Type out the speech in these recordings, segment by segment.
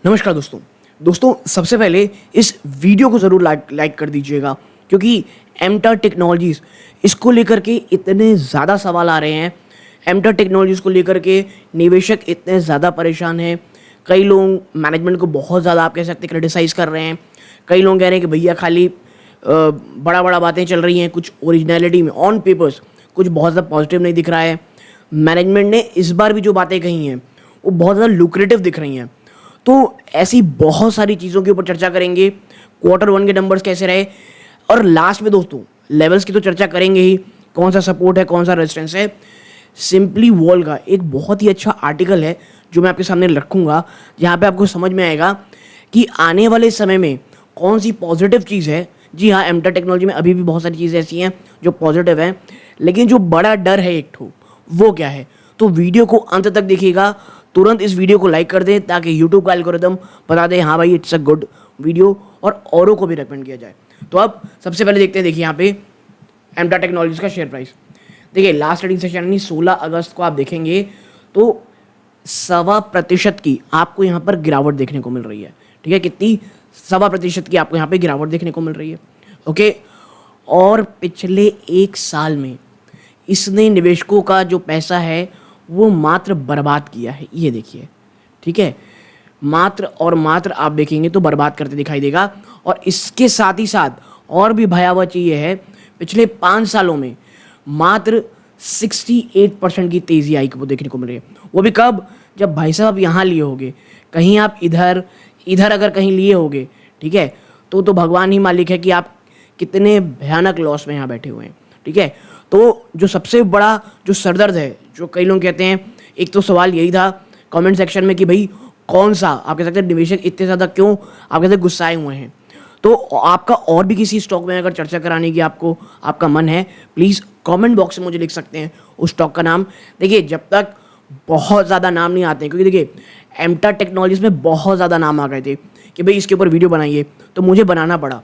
नमस्कार दोस्तों सबसे पहले इस वीडियो को ज़रूर लाइक कर दीजिएगा क्योंकि एमटा टेक्नोलॉजीज़ इसको लेकर के इतने ज़्यादा सवाल आ रहे हैं। एमटा टेक्नोलॉजीज़ को लेकर के निवेशक इतने ज़्यादा परेशान हैं। कई लोग मैनेजमेंट को बहुत ज़्यादा आप कह सकते हैं क्रिटिसाइज़ कर रहे हैं। कई लोग कह रहे हैं कि भैया खाली बड़ा बड़ा बातें चल रही हैं, कुछ ओरिजिनलिटी में ऑन पेपर्स कुछ बहुत ज़्यादा पॉजिटिव नहीं दिख रहा है। मैनेजमेंट ने इस बार भी जो बातें कही हैं वो बहुत ज़्यादा लुक्रेटिव दिख रही हैं। तो ऐसी बहुत सारी चीज़ों के ऊपर चर्चा करेंगे। क्वार्टर 1 के नंबर्स कैसे रहे और लास्ट में दोस्तों लेवल्स की तो चर्चा करेंगे ही, कौन सा सपोर्ट है कौन सा रेजिस्टेंस है। सिंपली वॉल का एक बहुत ही अच्छा आर्टिकल है जो मैं आपके सामने रखूँगा, जहाँ पे आपको समझ में आएगा कि आने वाले समय में कौन सी पॉजिटिव चीज़ है। जी हाँ, एमटा टेक्नोलॉजी में अभी भी बहुत सारी चीज़ें ऐसी हैं जो पॉजिटिव हैं, लेकिन जो बड़ा डर है एक ठो वो क्या है। तो वीडियो को अंत तक देखिएगा। तुरंत इस वीडियो को लाइक कर दें ताकि यूट्यूब का एल्गोरिदम बता दे हाँ भाई इट्स अ गुड वीडियो और औरों को भी रेकमेंड किया जाए। तो अब सबसे पहले देखते हैं, देखिए यहाँ पे एमटा टेक्नोलॉजीज का शेयर प्राइस। देखिए लास्ट ट्रेडिंग सेशन यानी 16 अगस्त को आप देखेंगे तो 1.25% की आपको यहाँ पर गिरावट देखने को मिल रही है। ठीक है, कितनी? 1.25% की आपको यहाँ पे गिरावट देखने को मिल रही है। ओके, और पिछले एक साल में इसने निवेशकों का जो पैसा है वो मात्र बर्बाद किया है। ये देखिए, ठीक है, मात्र और मात्र आप देखेंगे तो बर्बाद करते दिखाई देगा। और इसके साथ ही साथ और भी भयावह चीज़ ये है, पिछले 5 सालों में मात्र 68% की तेज़ी आई वो देखने को मिल रही है। वो भी कब? जब भाई साहब यहाँ लिए होंगे, कहीं आप इधर अगर कहीं लिए होंगे, ठीक है, तो भगवान ही मालिक है कि आप कितने भयानक लॉस में यहाँ बैठे हुए हैं। ठीक है, तो जो सबसे बड़ा जो सरदर्द है, जो कई लोग कहते हैं, एक तो सवाल यही था कमेंट सेक्शन में कि भाई कौन सा आप कह सकते हैं निवेशक इतने ज़्यादा क्यों आप कहते गुस्साए हुए हैं। तो आपका और भी किसी स्टॉक में अगर चर्चा कराने की आपका मन है, प्लीज़ कमेंट बॉक्स में मुझे लिख सकते हैं उस स्टॉक का नाम। देखिए जब तक बहुत ज़्यादा नाम नहीं आते हैं, क्योंकि देखिए एमटा टेक्नोलॉजीज में बहुत ज़्यादा नाम आ गए थे कि भाई इसके ऊपर वीडियो बनाइए, तो मुझे बनाना पड़ा।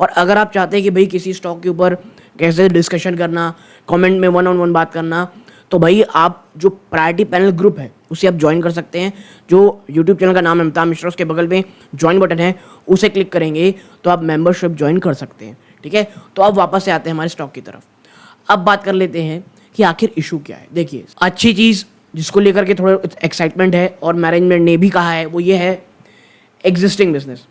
और अगर आप चाहते हैं कि भाई किसी स्टॉक के ऊपर कैसे डिस्कशन करना, कमेंट में 1-on-1 बात करना, तो भाई आप जो प्रायोरिटी पैनल ग्रुप है उसे आप ज्वाइन कर सकते हैं। जो यूट्यूब चैनल का नाम है अमिताभ मिश्रा, उसके बगल में ज्वाइन बटन है, उसे क्लिक करेंगे तो आप मेंबरशिप ज्वाइन कर सकते हैं। ठीक है, तो अब वापस से आते हैं हमारे स्टॉक की तरफ। अब बात कर लेते हैं कि आखिर इशू क्या है। देखिए अच्छी चीज़ जिसको लेकर के थोड़ा एक्साइटमेंट है और मैनेजमेंट ने भी कहा है वो ये है एग्जिस्टिंग बिजनेस।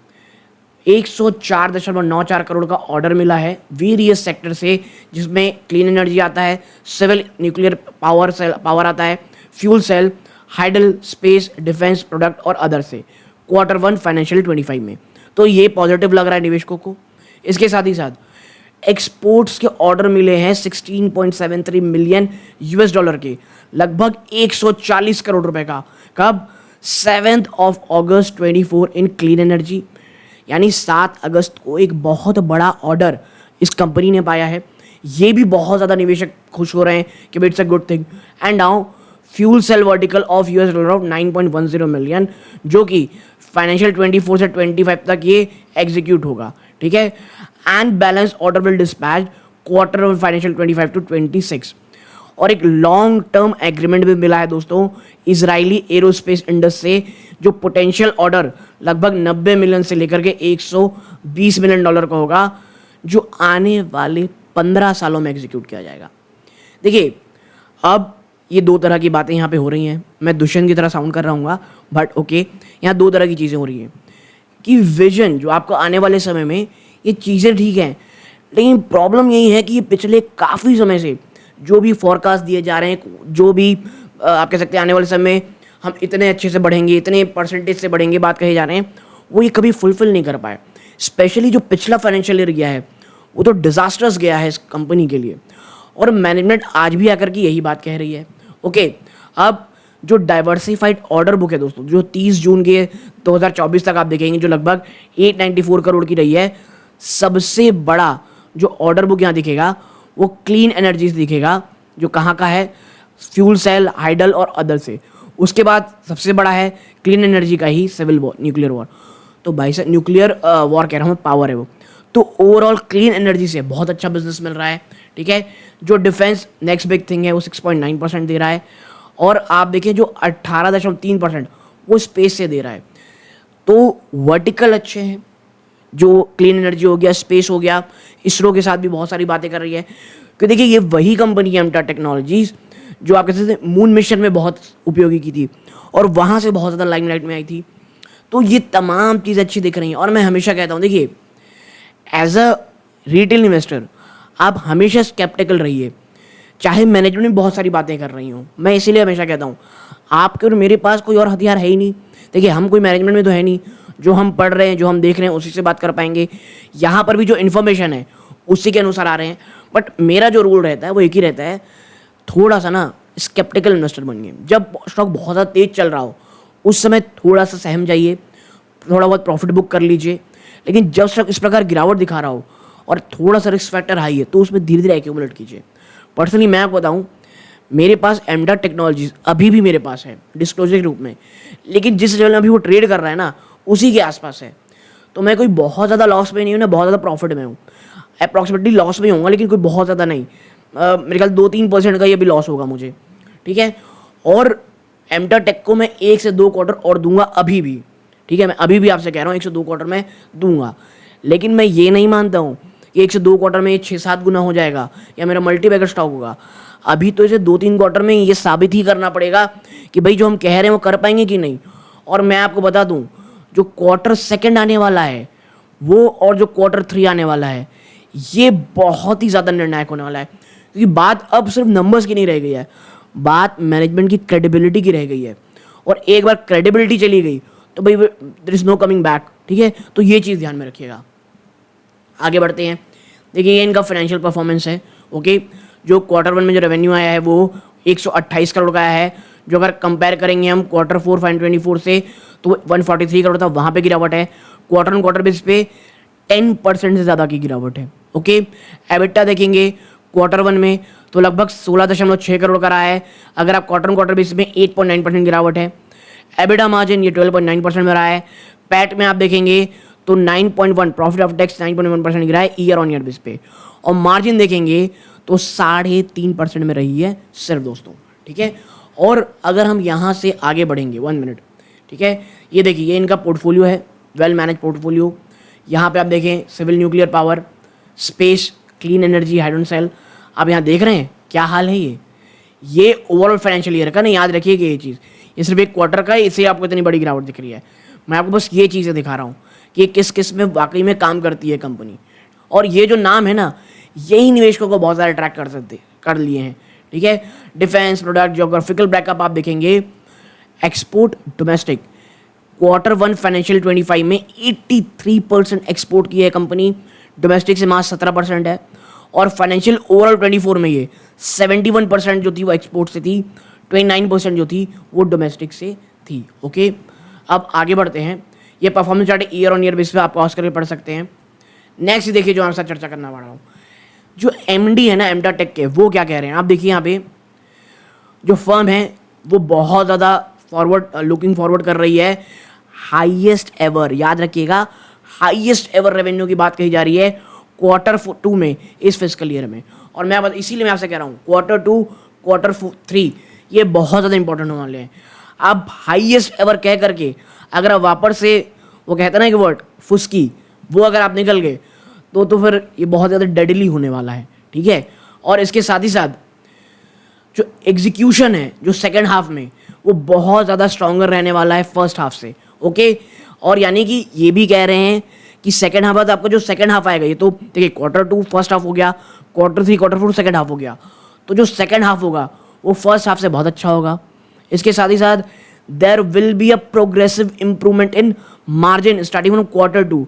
104.94 करोड़ का ऑर्डर मिला है वेरियस सेक्टर से, जिसमें क्लीन एनर्जी आता है, सिविल न्यूक्लियर पावर आता है, fuel cell, hydel, space, defence product और अदर से Q1 फाइनेंशियल 25 में। तो ये पॉजिटिव लग रहा है निवेशकों को। इसके साथ ही साथ एक्सपोर्ट्स के ऑर्डर मिले हैं 16.73 मिलियन US डॉलर के, लगभग 140 करोड़ रुपए का। कब? 7 अगस्त 24 इन क्लीन एनर्जी, यानी 7 अगस्त को एक बहुत बड़ा ऑर्डर इस कंपनी ने पाया है। ये भी बहुत ज़्यादा निवेशक खुश हो रहे हैं कि it's a good thing. And now fuel cell vertical of $9.10 million, जो कि फाइनेंशियल 24 से 25 तक ये एग्जीक्यूट होगा। ठीक है, and balance order will dispatch Q1 financial 25 to 26। और एक लॉन्ग टर्म एग्रीमेंट भी मिला है दोस्तों इजरायली एरोस्पेस इंडस्ट्री से, जो पोटेंशियल ऑर्डर लगभग 90 मिलियन से लेकर के $120 मिलियन का होगा, जो आने वाले 15 सालों में एग्जीक्यूट किया जाएगा। देखिए अब ये दो तरह की बातें यहाँ पे हो रही हैं। मैं दुष्यंत की तरह साउंड कर रहा हूँ, बट ओके, यहाँ दो तरह की चीज़ें हो रही हैं कि विजन जो आपको आने वाले समय में ये चीज़ें ठीक हैं, लेकिन प्रॉब्लम यही है कि ये पिछले काफ़ी समय से जो भी फॉरकास्ट दिए जा रहे हैं, जो भी आप कह सकते हैं आने वाले समय में हम इतने अच्छे से बढ़ेंगे, इतने परसेंटेज से बढ़ेंगे, बात कहे जा रहे हैं, वो ये कभी फुलफिल नहीं कर पाए। स्पेशली जो पिछला फाइनेंशियल ईयर गया है वो तो डिजास्टर्स गया है इस कंपनी के लिए, और मैनेजमेंट आज भी आकर के यही बात कह रही है। ओके, अब जो डाइवर्सिफाइड ऑर्डर बुक है दोस्तों, जो 30 जून के 2024 तक आप देखेंगे, जो लगभग 894 करोड़ की रही है, सबसे बड़ा जो ऑर्डर बुक यहाँ दिखेगा वो क्लीन एनर्जी से दिखेगा, जो कहाँ का है, फ्यूल सेल, हाइडल और अदर से। उसके बाद सबसे बड़ा है क्लीन एनर्जी का ही सिविल वॉर, न्यूक्लियर वॉर। तो भाई साहब न्यूक्लियर वॉर कह रहा हूँ, पावर है वो। तो ओवरऑल क्लीन एनर्जी से बहुत अच्छा बिजनेस मिल रहा है। ठीक है, जो डिफेंस नेक्स्ट बिग थिंग है वो 6.9% दे रहा है, और आप देखिए जो 18.3% वो स्पेस से दे रहा है। तो वर्टिकल अच्छे हैं, जो क्लीन एनर्जी हो गया, स्पेस हो गया, इसरो के साथ भी बहुत सारी बातें कर रही है। क्योंकि देखिए ये वही कंपनी है एमटा टेक्नोलॉजीज जो आप कहते थे मून मिशन में बहुत उपयोगी की थी और वहाँ से बहुत ज़्यादा लाइमलाइट में आई थी। तो ये तमाम चीज़ अच्छी दिख रही हैं और मैं हमेशा कहता हूँ देखिए एज अ रिटेल इन्वेस्टर आप हमेशा स्केप्टिकल रहिए, चाहे मैनेजमेंट में बहुत सारी बातें कर रही हूँ। मैं इसीलिए हमेशा कहता हूँ आपके और मेरे पास कोई और हथियार है ही नहीं। देखिए हम कोई मैनेजमेंट में तो है नहीं, जो हम पढ़ रहे हैं, जो हम देख रहे हैं उसी से बात कर पाएंगे। यहाँ पर भी जो इन्फॉर्मेशन है उसी के अनुसार आ रहे हैं। बट मेरा जो रूल रहता है वो एक ही रहता है, थोड़ा सा ना स्केप्टिकल इन्वेस्टर बनिए। जब स्टॉक बहुत ज़्यादा तेज चल रहा हो उस समय थोड़ा सा सहम जाइए, थोड़ा बहुत प्रॉफिट बुक कर लीजिए। लेकिन जब स्टॉक इस प्रकार गिरावट दिखा रहा हो और थोड़ा सा रिस्क फैक्टर हाई है तो उसमें धीरे धीरे एक्यूमुलेट कीजिए। पर्सनली मैं आपको बताऊं, मेरे पास एमडा टेक्नोलॉजीज अभी भी मेरे पास है डिस्क्लोजर के रूप में, लेकिन जिस लेवल में अभी वो ट्रेड कर रहा है ना उसी के आसपास है। तो मैं कोई बहुत ज़्यादा लॉस में नहीं हूँ ना बहुत ज़्यादा प्रॉफिट में हूँ। अप्रॉक्सीमेटली लॉस में होऊंगा लेकिन कोई बहुत ज़्यादा नहीं। मेरे ख्याल 2-3% का ये भी लॉस होगा मुझे, ठीक है। और एमटा टेक को मैं 1 से 2 क्वार्टर और दूंगा अभी भी, ठीक है। मैं अभी भी आपसे कह रहा हूँ 1 से 2 क्वार्टर में दूंगा, लेकिन मैं ये नहीं मानता हूँ कि 1 से 2 क्वार्टर में ये 6-7 गुना हो जाएगा या मेरा मल्टीबैगर स्टॉक होगा। अभी तो इसे 2-3 क्वार्टर में ये साबित ही करना पड़ेगा कि भाई जो हम कह रहे हैं वो कर पाएंगे कि नहीं। और मैं आपको बता दूं जो क्वार्टर सेकंड आने वाला है वो और जो क्वार्टर 3 आने वाला है ये बहुत ही ज़्यादा निर्णायक होने वाला है। क्योंकि बात अब सिर्फ नंबर्स की नहीं रह गई है, बात मैनेजमेंट की क्रेडिबिलिटी की रह गई है। और एक बार क्रेडिबिलिटी चली गई तो भाई there is no coming back, ठीक है। तो ये चीज़ ध्यान में रखिएगा। आगे बढ़ते हैं। देखिए ये इनका फाइनेंशियल परफॉर्मेंस है, ओके। जो क्वार्टर 1 में जो रेवेन्यू आया है वो 128 करोड़ का आया है। जो अगर कंपेयर करेंगे हम क्वार्टर 4 2024 से तो 143 करोड़ था, वहाँ पे गिरावट है। क्वार्टर ऑन क्वार्टर बेस पे 10% से ज़्यादा की गिरावट है, ओके। एबिटा देखेंगे क्वार्टर 1 में तो लगभग 16.6 करोड़ का रहा है। अगर आप क्वार्टर ऑन क्वार्टर बेस में 8.9% गिरावट है। एबिटा मार्जिन ये 12.9% में रहा है। पैट में आप देखेंगे तो 9.1 प्रॉफिट ऑफ टैक्स 9.1% गिरा है ईयर ऑन ईयर बेस पे। और मार्जिन देखेंगे तो 3.5% में रही है सिर्फ दोस्तों, ठीक है। और अगर हम यहाँ से आगे बढ़ेंगे 1 मिनट, ठीक है। ये देखिए ये इनका पोर्टफोलियो है, वेल मैनेज पोर्टफोलियो। यहाँ पे आप देखें civil nuclear power, space, clean energy, hydrogen cell, आप यहाँ देख रहे हैं क्या हाल है। ये ओवरऑल फाइनेंशियल ईयर का ना, याद रखिएगा ये चीज़, ये सिर्फ एक क्वार्टर का है, इससे आपको इतनी बड़ी गिरावट दिख रही है। मैं आपको बस ये चीज़ें दिखा रहा हूँ कि किस किस में वाकई में काम करती है कंपनी। और ये जो नाम है ना यही निवेशकों को बहुत ज़्यादा अट्रैक्ट कर लिए हैं, ठीक है। डिफेंस, प्रोडक्ट, जियोग्राफिकल ब्रेकअप आप देखेंगे। एक्सपोर्ट, डोमेस्टिक, क्वार्टर 1 फाइनेंशियल 25 में 83% एक्सपोर्ट की है कंपनी, डोमेस्टिक से मात्र 17% है। और फाइनेंशियल ओवरऑल 24 में ये 71% जो थी वो एक्सपोर्ट से थी, 29% जो थी वो डोमेस्टिक से थी, ओके। अब आगे बढ़ते हैं। ये performance chart year on year base पे आप पॉज करके पढ़ सकते हैं। नेक्स्ट देखिए जो आपके साथ चर्चा करना पड़ रहा हूँ, जो एमडी है ना एमटा टेक के, वो क्या कह रहे हैं। आप देखिए यहाँ पे जो फर्म है वो बहुत ज़्यादा लुकिंग फॉरवर्ड कर रही है हाईएस्ट एवर, याद रखिएगा हाईएस्ट एवर रेवेन्यू की बात कही जा रही है क्वार्टर 2 में इस फिस्कल ईयर में। और मैं इसीलिए मैं आपसे कह रहा हूँ क्वार्टर 2 क्वार्टर 3 ये बहुत ज़्यादा इंपॉर्टेंट होने वाले हैं। आप हाईएस्ट एवर कह करके अगर आप वापस से वो कहते हैं ना कि वर्ड फुस्की, वो अगर आप निकल गए तो फिर ये बहुत ज़्यादा डेडली होने वाला है, ठीक है। और इसके साथ ही साथ जो एग्जीक्यूशन है जो सेकेंड हाफ में वो बहुत ज़्यादा स्ट्रॉन्गर रहने वाला है फर्स्ट हाफ से, ओके। और यानी कि ये भी कह रहे हैं कि सेकेंड हाफ बाद आपका जो सेकेंड हाफ आएगा, ये तो देखिए क्वार्टर 2 फर्स्ट हाफ हो गया, क्वार्टर 3 क्वार्टर 4 सेकेंड हाफ हो गया, तो जो सेकेंड हाफ होगा वो फर्स्ट हाफ से बहुत अच्छा होगा। इसके साथ ही साथ there will be a progressive improvement in margin starting from quarter 2।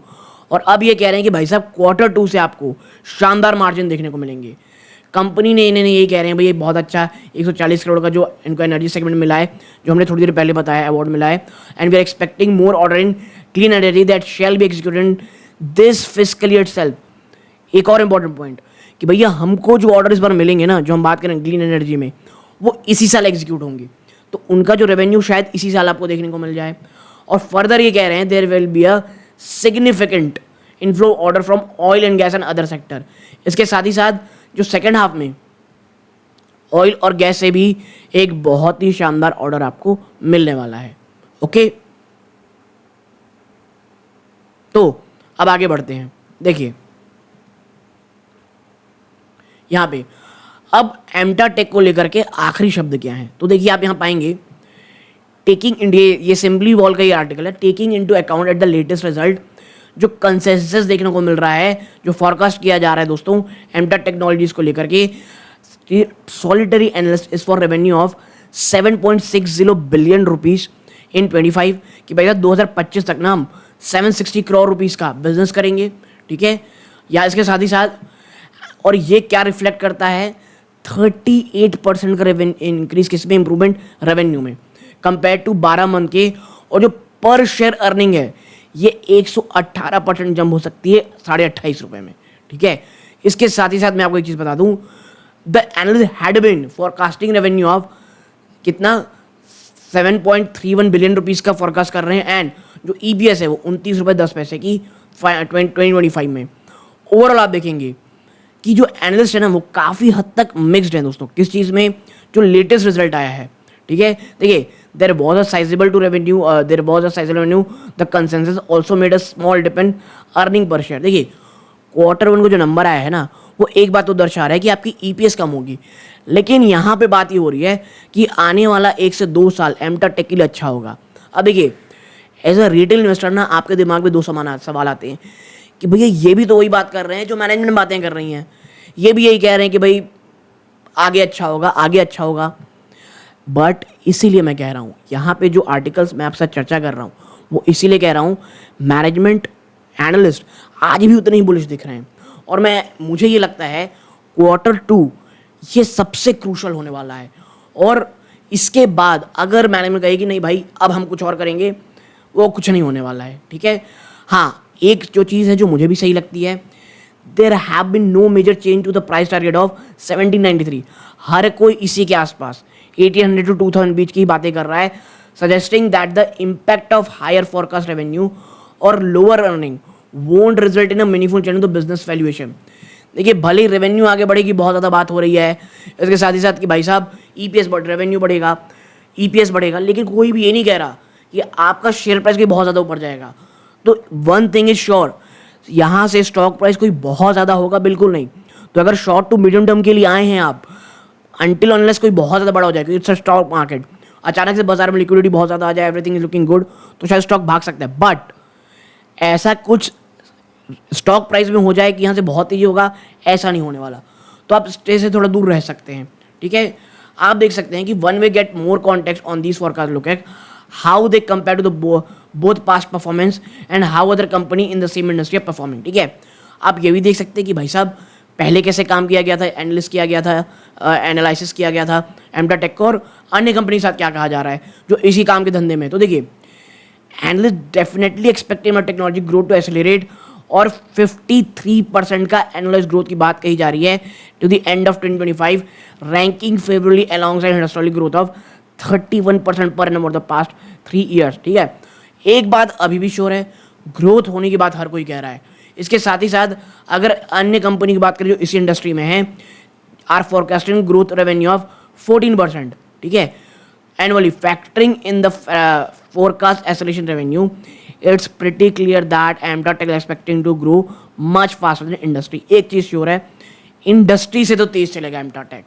और अब ये कह रहे हैं कि भाई साहब क्वार्टर 2 से आपको शानदार मार्जिन देखने को मिलेंगे। कंपनी ने इन्हें यही कह रहे हैं भाई ये बहुत अच्छा 140 करोड़ का जो इनको एनर्जी सेगमेंट में मिला है, जो हमने थोड़ी देर पहले बताया अवार्ड मिला है। And we are expecting more order in clean energy that shall be executed in this fiscal year itself. एक और इंपॉर्टेंट पॉइंट कि भैया हमको जो ऑर्डर इस बार मिलेंगे ना, जो हम बात करें क्लीन एनर्जी में, वो इसी साल एग्जीक्यूट होंगे, तो उनका जो रेवेन्यू शायद इसी साल आपको देखने को मिल जाए। और फर्दर ये कह रहे हैं there will be a significant inflow order from oil and gas and other sector. इसके साथ ही साथ जो सेकेंड हाफ में ऑयल और गैस से भी एक बहुत ही शानदार ऑर्डर आपको मिलने वाला है, ओके। तो अब आगे बढ़ते हैं। देखिए यहाँ पे अब एम्टा टेक को लेकर के आखिरी शब्द क्या है, तो देखिए आप यहाँ पाएंगे टेकिंग इंडिया, ये सिंपली वॉल का ये आर्टिकल है, taking into account at the latest result, जो कंसेंसस देखने को मिल रहा है, जो फॉरकास्ट किया जा रहा है दोस्तों एम्टा टेक्नोलॉजीज को लेकर के, solitary analyst is for revenue of 7.60 billion rupees in 25, कि भाई 2025 तक ना हम 760 करोड़ रुपीस का बिजनेस करेंगे, ठीक है। या इसके साथ ही साथ, और ये क्या रिफ्लेक्ट करता है, 38% का इंक्रीज किस में, इंप्रूवमेंट रेवेन्यू में कंपेयर टू 12 मंथ के, और जो पर शेयर अर्निंग है ये 118% जंप हो सकती है 28.5 रुपये में, ठीक है। इसके साथ ही साथ मैं आपको एक चीज़ बता दूं, the analyst had been forecasting revenue of कितना 7.31 बिलियन रुपीस का फॉरकास्ट कर रहे हैं, एंड जो ईपीएस है वो 29 रुपये 10 पैसे की 2025 में। ओवरऑल आप देखेंगे कि जो एनालिस्ट है ना वो काफ़ी हद तक मिक्स्ड है दोस्तों, किस चीज़ में, जो लेटेस्ट रिजल्ट आया है, ठीक है। देखिए there was a sizable to revenue, there was a sizable revenue, the consensus also made a small depend earning per share. देखिए क्वार्टर 1 को जो नंबर आया है ना वो एक बात तो दर्शा रहा है कि आपकी ईपीएस कम होगी, लेकिन यहाँ पे बात ये हो रही है कि आने वाला 1 से 2 साल एम्टा टेक के लिए अच्छा होगा। अब देखिए एज अ रिटेल इन्वेस्टर ना आपके दिमाग में 2 सवाल आते हैं कि भैया ये भी तो वही बात कर रहे हैं जो मैनेजमेंट बातें कर रही हैं, ये भी यही कह रहे हैं कि भाई आगे अच्छा होगा, आगे अच्छा होगा। बट इसीलिए मैं कह रहा हूँ, यहाँ पे जो आर्टिकल्स मैं आपसे चर्चा कर रहा हूँ वो इसीलिए कह रहा हूँ, मैनेजमेंट एनालिस्ट आज भी उतने ही बुलिश दिख रहे हैं, और मुझे ये लगता है क्वार्टर 2 ये सबसे क्रूशल होने वाला है, और इसके बाद अगर मैनेजमेंट कहे कि नहीं भाई अब हम कुछ और करेंगे, वो कुछ नहीं होने वाला है, ठीक है। हाँ, एक जो चीज़ है जो मुझे भी सही लगती है, there have been no major change to the price target of 1793। हर कोई इसी के आसपास 1800 टू 2000 बीच की बातें कर रहा है, suggesting that the impact of higher forecast revenue और lower earning won't result in a meaningful change in the business valuation. देखिए भले ही रेवेन्यू आगे बढ़ेगी, बहुत ज़्यादा बात हो रही है, इसके साथ ही साथ कि भाई साहब ईपीएस रेवेन्यू बढ़ेगा, ईपीएस बढ़ेगा, लेकिन कोई भी ये नहीं कह रहा कि आपका शेयर प्राइस भी बहुत ज़्यादा ऊपर जाएगा। तो वन थिंग इज श्योर, यहाँ से स्टॉक प्राइस कोई बहुत ज़्यादा होगा बिल्कुल नहीं। तो अगर शॉर्ट टू मीडियम टर्म के लिए आए हैं आप, अनटिल अनलेस कोई बहुत ज़्यादा बड़ा हो जाए, क्योंकि इट्स अ स्टॉक मार्केट, अचानक से बाजार में लिक्विडिटी बहुत ज़्यादा आ जाए, एवरीथिंग इज लुकिंग गुड, तो शायद स्टॉक भाग सकता है। बट ऐसा कुछ स्टॉक प्राइस में हो जाए कि यहाँ से बहुत तेजी होगा, ऐसा नहीं होने वाला। तो आप स्टे से थोड़ा दूर रह सकते हैं, ठीक है। आप देख सकते हैं कि one way get more context on this forecast look at how they compare to the both past performance and how other company in the same industry are performing, ठीक है। आप ये भी देख सकते हैं कि भाई साहब पहले कैसे काम किया गया था, एनालिस्ट किया गया था, एनालिसिस किया गया था एम्टा टेक को, और अन्य कंपनी के साथ क्या कहा जा रहा है जो इसी काम के धंधे में। तो देखिए analyst definitely expecting technology growth to accelerate, और 53% का एनुअलाइज ग्रोथ की बात कही जा रही है to the end of 2025, ranking favourably alongside industrial growth of 31% per annum over the past 3 years, ठीक है। एक बात अभी भी श्योर है, ग्रोथ होने की बात हर कोई कह रहा है। इसके साथ ही साथ अगर अन्य कंपनी की बात करें जो इसी इंडस्ट्री में है, are forecasting growth revenue of 14%, ठीक है, annually factoring in the forecast acceleration revenue, it's pretty clear that Amta Tech is expecting to grow much faster than industry। एक चीज़ श्योर है, इंडस्ट्री से तो तेज चलेगा एम्टा टेक,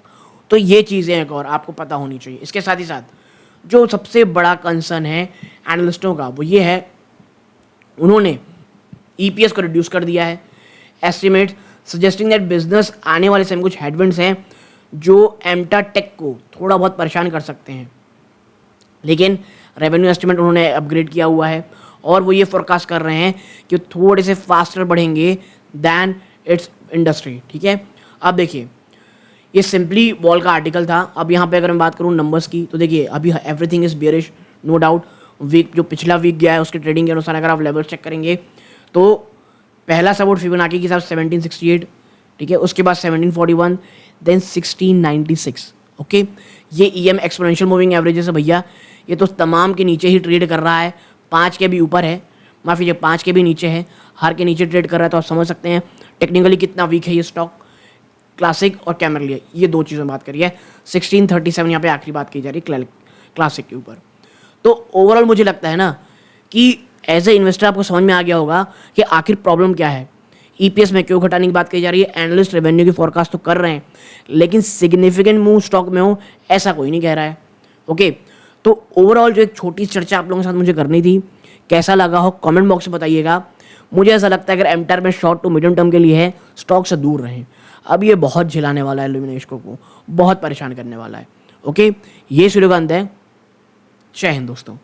तो ये चीज़ें एक और आपको पता होनी चाहिए। इसके साथ ही साथ जो सबसे बड़ा कंसर्न है एनालिस्टों का वो ये है, उन्होंने ईपीएस को रिड्यूस कर दिया है, एस्टिमेट सजेस्टिंग दैट बिजनेस आने वाले समय कुछ हेडविंड्स हैं जो एम्टा टेक को थोड़ा बहुत परेशान कर सकते हैं, लेकिन रेवेन्यू एस्टिमेट उन्होंने अपग्रेड किया हुआ है, और वो ये फोरकास्ट कर रहे हैं कि थोड़े से फास्टर बढ़ेंगे दैन इट्स इंडस्ट्री, ठीक है। अब देखिए ये सिंपली वॉल का आर्टिकल था। अब यहाँ पे अगर मैं बात करूँ नंबर्स की, तो देखिए अभी everything is bearish, no doubt. Week जो पिछला वीक गया है उसके ट्रेडिंग के अनुसार अगर आप लेवल चेक करेंगे तो पहला सपोर्ट फिबोनाची के हिसाब से 1768, ठीक है, उसके बाद 1741, देन 1696, ओके। ये ईएम एक्सपोनेंशियल मूविंग एवरेजेस है भैया, ये तो तमाम के नीचे ही ट्रेड कर रहा है, 5 के भी ऊपर है, माफ़ कीजिए 5 के भी नीचे है, हर के नीचे ट्रेड कर रहा है। तो आप समझ सकते हैं टेक्निकली कितना वीक है ये स्टॉक। क्लासिक और कैमरली, ये दो चीज़ों में बात करी है। 1637 यहाँ पे आखिरी बात की जा रही है क्लासिक के ऊपर। तो ओवरऑल मुझे लगता है ना कि एज ए इन्वेस्टर आपको समझ में आ गया होगा कि आखिर प्रॉब्लम क्या है। ईपीएस में क्यों घटाने की बात कही जा रही है, एनालिस्ट रेवेन्यू की फोरकास्ट तो कर रहे हैं, लेकिन सिग्निफिकेंट मूव स्टॉक में हो ऐसा कोई नहीं कह रहा है। ओके, तो ओवरऑल जो एक छोटी चर्चा आप लोगों के साथ मुझे करनी थी, कैसा लगा हो कमेंट बॉक्स में बताइएगा। मुझे ऐसा लगता है अगर एमटार में शॉर्ट टू मीडियम टर्म के लिए है, स्टॉक से दूर रहें। अब ये बहुत झिलाने वाला है लुमिनेस्को को, बहुत परेशान करने वाला है। ओके, ये वीडियो का अंत है। जय हिंद दोस्तों।